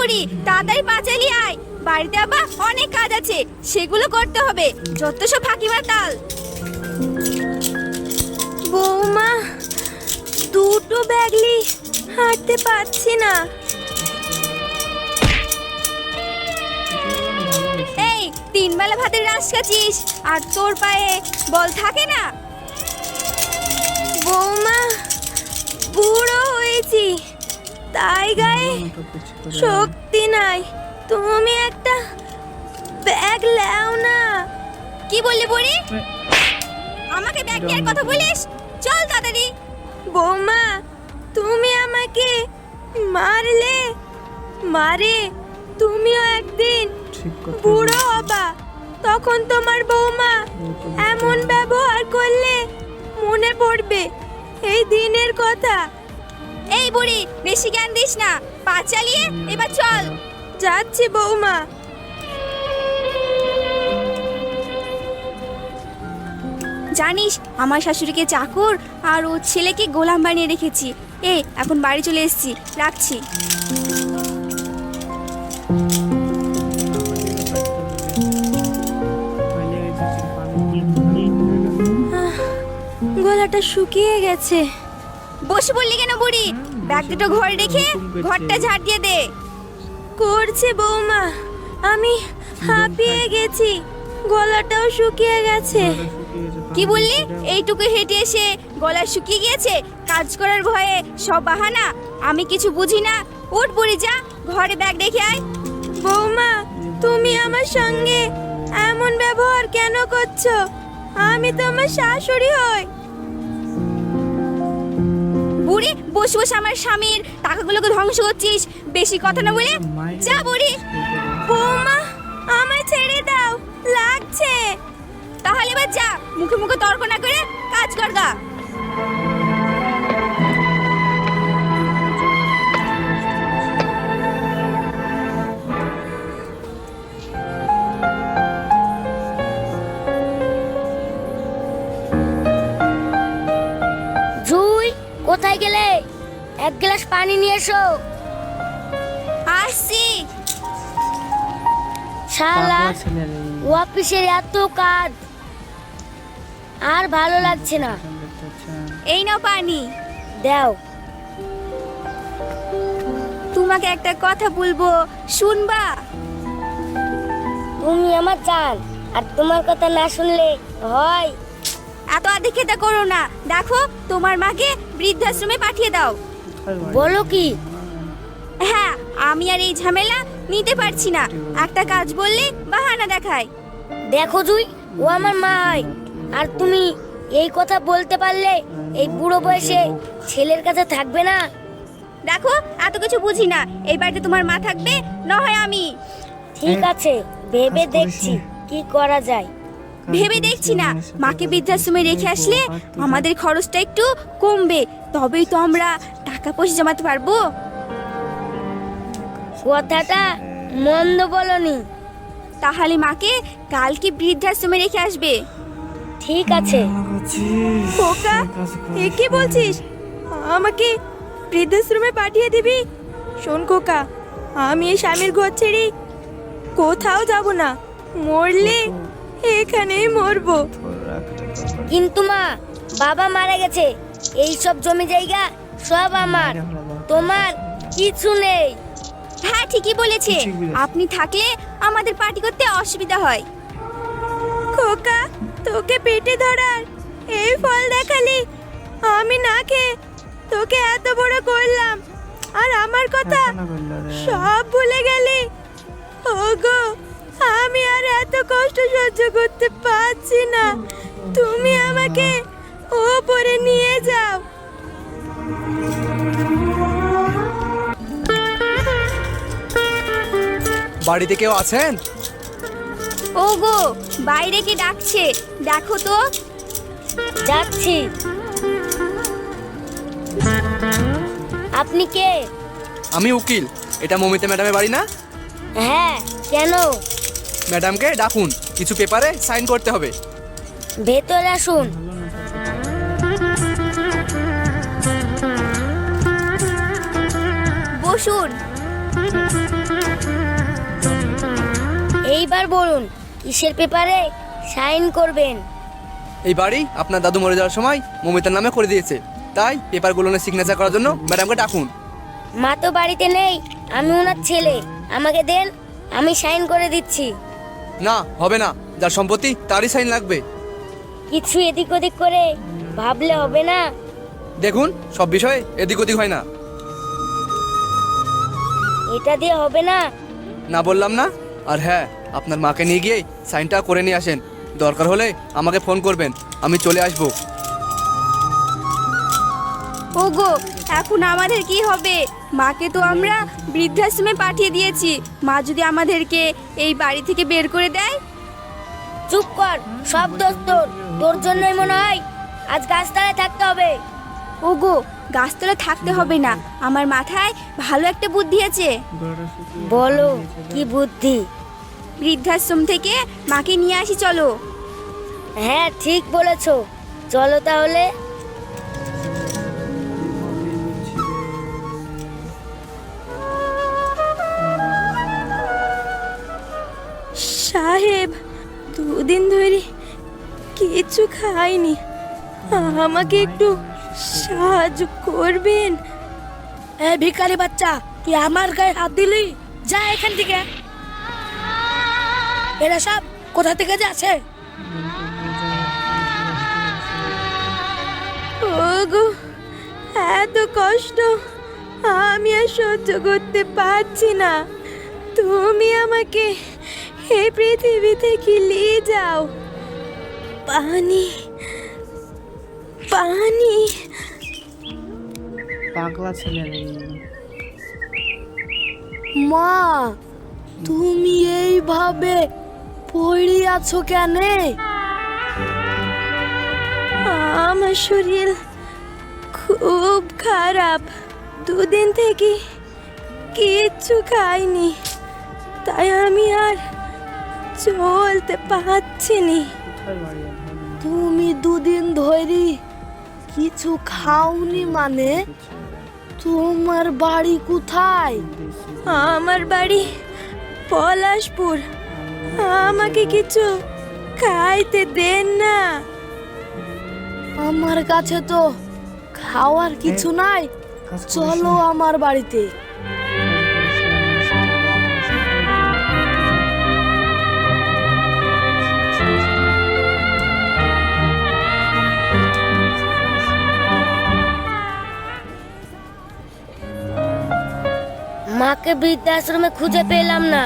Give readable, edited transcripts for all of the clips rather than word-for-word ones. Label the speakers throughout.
Speaker 1: বুড়ি, তাড়াতাড়ি পা চালিয়ে আয়, বাড়িতে আবার অনেক কাজ আছে, সেগুলো করতে হবে। যত সব ফাঁকিবার তাল।
Speaker 2: বৌমা, দুটো ব্যাগলি হাঁটতে পারছি না।
Speaker 1: এই 3 বেলা ভাতের রাস খাচ্ছিস আর তোর পায়ে বল থাকে না?
Speaker 2: বৌমা, বুড়ো হয়েছি, তাই গায়ে শক্তি নাই। তুমি একটা ব্যাগ লাও না।
Speaker 1: কি বললি বুড়ি? আমাকে ব্যাগ দেওয়ার কথা বলিস? চল তাড়াতাড়ি।
Speaker 2: বৌমা, তুমি আমাকে মারলে, মারে তুমিও একদিন বুড়ো হবা, তখন তোমার বৌমা এমন ব্যবহার করলে মনে পড়বে এই দিনের কথা।
Speaker 1: এই বুড়ি, বেশি জ্ঞান দিস না, পা চালিয়ে এবার চল।
Speaker 2: যাচ্ছি বৌমা।
Speaker 1: জানিস, আমার শাশুড়িকে চাকর আর ও ছেলেকে গোলাম বানিয়ে রেখেছি। এই এখন বাড়ি চলে এসেছি, রাখছি।
Speaker 2: গলাটা শুকিয়ে গেছে।
Speaker 1: বসে বললি কেন বুড়ি? ব্যাগ দুটো ঘরে রেখে ঘরটা ঝাড় দিয়ে দে।
Speaker 2: করছে বৌমা, আমি হাঁপিয়ে গেছি, গলাটাও শুকিয়ে গেছে।
Speaker 1: কি বললি? এইটুকু হেঁটে এসে গলা শুকিয়ে গিয়েছে? কাজ করার ভয়ে সব বাহানা। আমি কিছু বুঝি না। উঠ বুড়ি, যা ঘরে ব্যাগ রেখে আয়।
Speaker 2: বৌমা, তুমি আমার সঙ্গে এমন ব্যবহার কেন করছো? আমি তোমার শাশুড়ি হই।
Speaker 1: বুড়ি, বসে বসে আমার স্বামীর টাকাগুলোকে ধ্বংস করছিস। বেশি কথা না বলে যা বুড়ি।
Speaker 2: বৌমা, আমায় ছেড়ে দাও, লাগছে।
Speaker 1: তাহলে এবার যা, মুখে মুখে তর্ক না করে কাজ কর গা।
Speaker 3: জুই, কোথায় গেলে? এক গ্লাস পানি নিয়ে এসো।
Speaker 1: আসছি।
Speaker 3: শালা, অফিসের এত কাজ আর ভালো লাগছে না।
Speaker 1: এই নাও পানি।
Speaker 3: দাও।
Speaker 1: তোমাকে একটা কথা বলবো, শুনবা?
Speaker 3: তুমি আমার জান, আর তোমার কথা না শুনলে হয়?
Speaker 1: এত আদিক্ষেতা করো না। দেখো, তোমার মাকে বৃদ্ধাশ্রমে পাঠিয়ে দাও।
Speaker 3: বলো কি?
Speaker 1: হ্যাঁ, আমি আর এই ঝামেলা নিতে পারছি না। একটা কাজ বললে বাহানা দেখায়।
Speaker 3: দেখো জুই, ও আমার মা হয়, আর তুমি এই কথা বলতে পারলে এই বুড়ো বয়সে ছেলের কাছে থাকবে না।
Speaker 1: দেখো, এত কিছু বুঝি না। এই বাড়িতে তোমার মা থাকবে, না হয় আমি।
Speaker 3: ঠিক আছে, ভেবে দেখছি কি করা যায়।
Speaker 1: ভেবে দেখছি না, মাকে বৃদ্ধাশ্রমে রেখে আসলে আমাদের খরচটা একটু কমবে, তবেই তো আমরা টাকা পয়সা জমাতে পারবো।
Speaker 3: কথাটা মন্দ বলনি।
Speaker 1: তাহলে মাকে কালকে বৃদ্ধাশ্রমে রেখে আসবে।
Speaker 3: ঠিক আছে।
Speaker 2: খোকা, এ কি বলছিস? আমাকে বৃদ্ধাশ্রমে পাঠিয়ে দিবি? শোন খোকা, আমি এই স্বামীর ঘর ছেড়ে কোথাও যাব না। মরলে এখানেই মরবো।
Speaker 3: কিন্তু মা, বাবা মারা গেছে, এই সব জমি জায়গা সব আমার, তোমার কিছু নেই।
Speaker 1: হ্যাঁ, ঠিকই বলেছে। আপনি থাকলে আমাদের পার্টি করতে অসুবিধা হয়।
Speaker 2: খোকা, তোকে পেটে ধরার এই ফল দেখালি? আমি না খেয়ে তোকে এত বড় করলাম, আর আমার কথা সব ভুলে গেলি? ওগো, আমি আর এত কষ্ট সহ্য করতে পারছি না। তুমি আমাকে ওপরে নিয়ে যাও।
Speaker 4: বাড়িতে কেউ আছেন?
Speaker 1: ওগো, বাইরে কে ডাকছে, দেখো তো।
Speaker 3: যাচ্ছি। আপনি কে?
Speaker 4: আমি উকিল। এটা মমিতা ম্যাডামের বাড়ি না?
Speaker 3: হ্যাঁ, কেন?
Speaker 4: ম্যাডামকে ডাকুন, কিছু পেপারে সাইন করতে হবে।
Speaker 3: ভেতরে আসুন।
Speaker 1: বসুন।
Speaker 3: এবার বলুন কিসের পেপারে সাইন করবেন?
Speaker 4: এই বাড়ি আপনার দাদু মরে যাওয়ার সময় মমিতার নামে করে দিয়েছে, তাই পেপারগুলো সিগনেচার করার জন্য ম্যাডামকে ডাকুন।
Speaker 3: মা তো বাড়িতে নেই, আমি ওনার ছেলে, আমাকে দেন, আমি সাইন করে দিচ্ছি।
Speaker 4: না, হবে না, যার সম্পত্তি তারই সাইন লাগবে।
Speaker 3: কিছু এদিক ওদিক করে ভাবলে হবে না?
Speaker 4: দেখুন, সব বিষয়ে এদিক ওদিক হয় না।
Speaker 3: এটা দিয়ে হবে না?
Speaker 4: না বললাম না? আর হ্যাঁ, আপনার মাকে নিয়ে গিয়ে সাইনটা করে নিয়ে আসেন। দরকার হলে আমাকে ফোন করবেন, আমি চলে আসবো।
Speaker 1: ওগো, এখন আমাদের কি হবে? মাকে তো আমরা বৃদ্ধাশ্রমে পাঠিয়ে দিয়েছি। মা যদি আমাদেরকে এই বাড়ি থেকে বের করে দেয়?
Speaker 3: চুপ কর, সব দোষ তোর। তোর জন্যই মনে হয় আজ গাছতলায় থাকতে হবে।
Speaker 1: ওগো, গাছতলা থাকতে হবে না, আমার মাথায় ভালো একটা বুদ্ধি আছে।
Speaker 3: বলো কি বুদ্ধি?
Speaker 1: বৃদ্ধাশ্রম থেকে মাকে নিয়ে আসি, চলো।
Speaker 3: হ্যাঁ, ঠিক বলেছো, চলো তাহলে।
Speaker 2: সাহেব, দুদিন ধরে কিছু খাইনি, আমাকে একটু সাহায্য করবেন?
Speaker 3: এ ভিখারি বাচ্চা, তুই আমার গায়ে হাত দিলি? যা এখান থেকে। এরা সব কোথা থেকে যাচ্ছে?
Speaker 2: ওগো, এত কষ্ট আমি আর সহ্য করতে পারছি না। তুমি আমাকে এই পৃথিবী থেকে নিয়ে যাও। পানি, পানি।
Speaker 5: পাগলা ছেলে রে।
Speaker 3: মা, তুমি এইভাবে পড়ে আছো কেন?
Speaker 2: আমার শরীর খুব খারাপ, দুদিন থেকে কিচ্ছু খাইনি, তাই আমি আর চলতে পারছি না।
Speaker 3: তুমি দুদিন ধরে কিছু খাওনি মানে? তোমার বাড়ি কোথায়?
Speaker 2: আমার বাড়ি পলাশপুর, আমাকে কিছু খাইতে দেন না।
Speaker 3: আমার কাছে তো খাওয়ার কিছু নাই, চলো আমার বাড়িতে। মাকে বৃদ্ধাশ্রমে খুঁজে পেলাম না,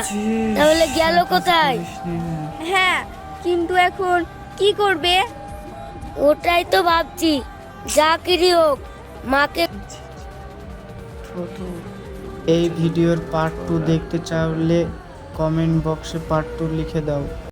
Speaker 3: তাহলে গেল কোথায়?
Speaker 1: হ্যাঁ, কিন্তু এখন কি করবে?
Speaker 3: ওটাই তো ভাবছি, যা কিরি হোক মাকে।
Speaker 5: এই ভিডিওর পার্ট 2 দেখতে চাইলে কমেন্ট বক্সে পার্ট 2 লিখে দাও।